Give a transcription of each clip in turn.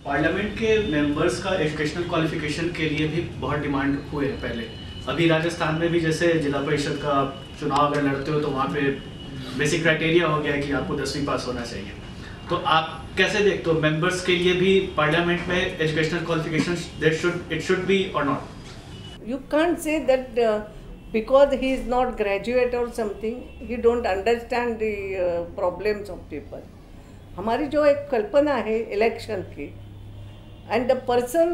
Parliament के members का educational qualification के लिए भी बहुत डिमांड हुए हैं पहले। अभी राजस्थान में भी जैसे जिला परिषद का चुनाव अगर लड़ते हो तो वहाँ पे बेसिक क्राइटेरिया हो गया है कि आपको 10वीं पास होना चाहिए। तो आप कैसे देखते हो मेंबर्स के लिए भी पार्लियामेंट में educational qualification it should be और not? You can't say that because he is not graduate or something, he don't understand the problems of people. हमारी जो एक कल्पना है इलेक्शन की, and the person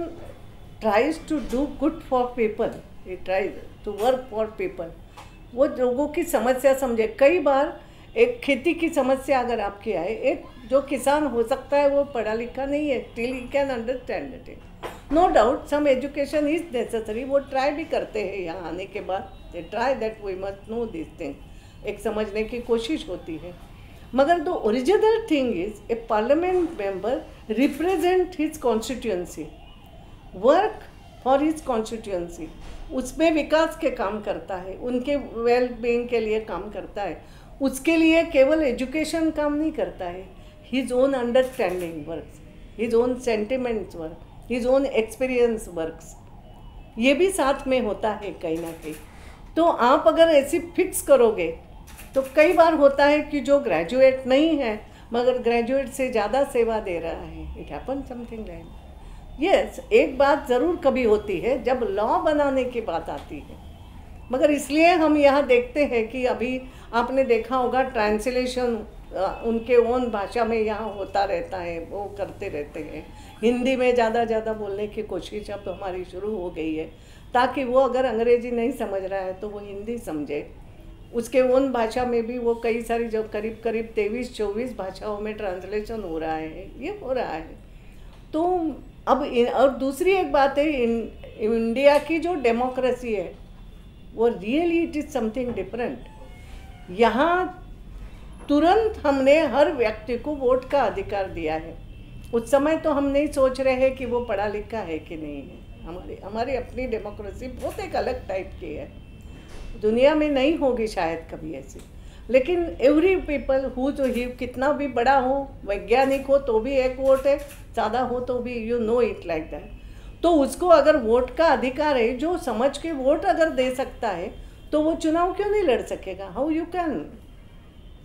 tries to do good for people, he tries to work for people, वो लोगों की समस्या समझे। कई बार एक खेती की समस्या अगर आपकी आए, एक जो किसान हो सकता है वो पढ़ा लिखा नहीं है, still he can understand it. No doubt some education is necessary, वो ट्राई भी करते हैं यहाँ आने के बाद, they try that we must know this thing, एक समझने की कोशिश होती है। मगर the original thing is a parliament member represent his constituency, work for his constituency, उसमें विकास के काम करता है, उनके वेल बीइंग के लिए काम करता है, उसके लिए केवल एजुकेशन काम नहीं करता है, his own understanding works, his own sentiments work, his own experience works, ये भी साथ में होता है कहीं ना कहीं। तो आप अगर ऐसी फिक्स करोगे तो कई बार होता है कि जो ग्रेजुएट नहीं है मगर ग्रेजुएट से ज़्यादा सेवा दे रहा है, it happen something like. Yes, एक बात ज़रूर कभी होती है जब लॉ बनाने की बात आती है, मगर इसलिए हम यहाँ देखते हैं कि अभी आपने देखा होगा ट्रांसलेशन उनके ओन भाषा में यहाँ होता रहता है, वो करते रहते हैं। हिंदी में ज़्यादा बोलने की कोशिश अब हमारी शुरू हो गई है, ताकि वो अगर अंग्रेजी नहीं समझ रहा है तो वो हिंदी समझे। उसके ओन भाषा में भी वो कई सारी जो करीब 23-24 भाषाओं में ट्रांसलेशन हो रहा है, ये हो रहा है। तो अब और दूसरी एक बात है, इंडिया की जो डेमोक्रेसी है वो really it is something different. यहाँ तुरंत हमने हर व्यक्ति को वोट का अधिकार दिया है। उस समय तो हम नहीं सोच रहे हैं कि वो पढ़ा लिखा है कि नहीं है। हमारी अपनी डेमोक्रेसी बहुत एक अलग टाइप की है, दुनिया में नहीं होगी शायद कभी ऐसी। लेकिन एवरी पीपल हु जो ही कितना भी बड़ा हो, वैज्ञानिक हो तो भी एक वोट है, सादा हो तो भी, you know it like that. तो उसको अगर वोट का अधिकार है, जो समझ के वोट अगर दे सकता है तो वो चुनाव क्यों नहीं लड़ सकेगा? How you can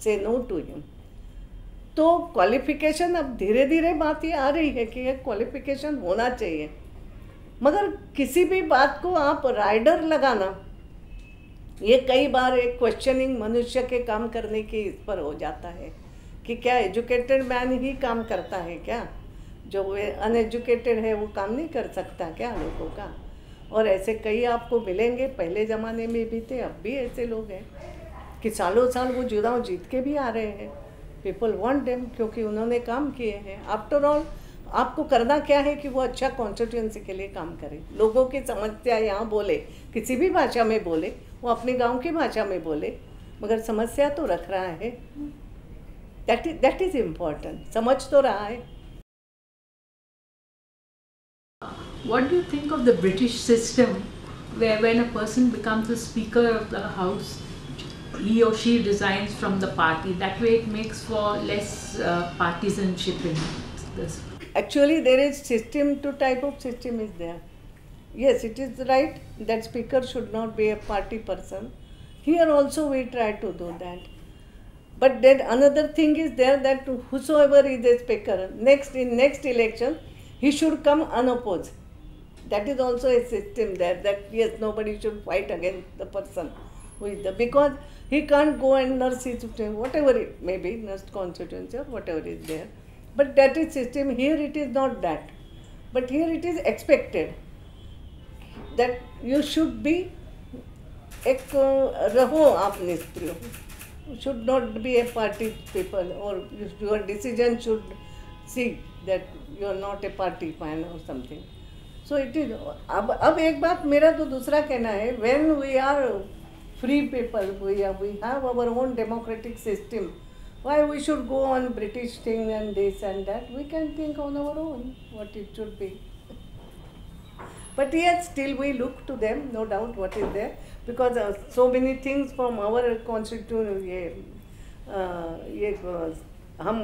say no to him? तो क्वालिफिकेशन अब धीरे धीरे बात ये आ रही है कि एक क्वालिफिकेशन होना चाहिए, मगर किसी भी बात को आप राइडर लगाना, ये कई बार एक क्वेश्चनिंग मनुष्य के काम करने की इस पर हो जाता है कि क्या एजुकेटेड मैन ही काम करता है क्या? जो अनएजुकेटेड है वो काम नहीं कर सकता क्या लोगों का? और ऐसे कई आपको मिलेंगे, पहले ज़माने में भी थे, अब भी ऐसे लोग हैं कि सालों साल वो चुनाव जीत के भी आ रहे हैं। पीपल वांट देम क्योंकि उन्होंने काम किए हैं। आफ्टर ऑल आपको करना क्या है कि वो अच्छा कॉन्स्टिट्यूंसी के लिए काम करे, लोगों की समस्या यहाँ बोले, किसी भी भाषा में बोले, वो अपने गांव की भाषा में बोले, मगर समस्या तो रख रहा है। दैट इज़ इम्पॉर्टेंट, समझ तो रहा है। What do you think of the British system where when a person becomes the Speaker of the House, he or she resigns from the party? That way it makes for less partisanship in this. Actually there is system, two type of system is there. Yes, it is right that Speaker should not be a party person. Here also we try to do that. But then another thing is there that whosoever is a Speaker, in next election, he should come unopposed. That is also a system there, that yes, nobody should fight against the person who is there, because he can't go and nurse his, whatever it may be, nurse constituency or whatever is there. But that is system. Here it is not that. But here it is expected that you should be एक रहो आप निष्क्रिय, should not be a party people, or your decision should see that you are not a party fan or something. So it is. अब एक बात मेरा तो दूसरा कहना है, when we are free people, we have our own democratic system, why we should go on British thing and this and that? We can think on our own what it should be. But yes, still we look to them, no doubt what is there, because so many things from our constitution, हम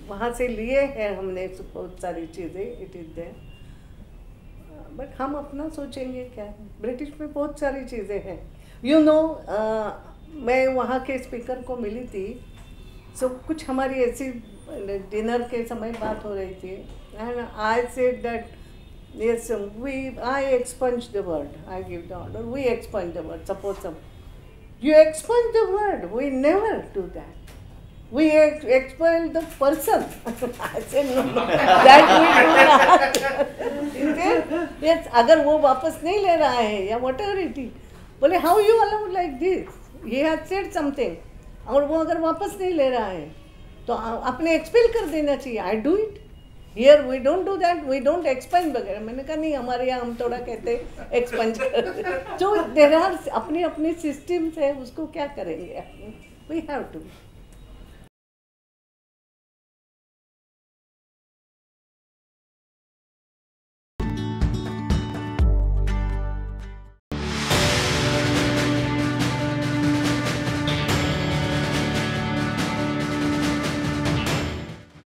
वहाँ से लिए हैं हमने बहुत सारी चीज़ें, it is there, but हम अपना सोचेंगे क्या है। ब्रिटिश में बहुत सारी चीज़ें हैं, यू नो। मैं वहाँ के स्पीकर को मिली थी, सो कुछ हमारी ऐसी डिनर के समय बात हो रही थी, and I said that yes, I expunge the word, I give the order, we expunge the word, suppose you expunge the word, we never do that, we expel the person. I said no, that we do not. Yes, अगर वो वापस नहीं ले रहा है या whatever it is, बोले how you allow like this, he has said something, और वो अगर वापस नहीं ले रहा है तो आपने एक्सपेल कर देना चाहिए। I do it, here we don't do that, we don't expunge वगैरह। मैंने कहा नहीं, हमारे यहाँ हम थोड़ा कहते एक्सपेंज कर। तो देयर आर अपनी अपनी सिस्टम्स है, उसको क्या करेंगे, वी हैव टू।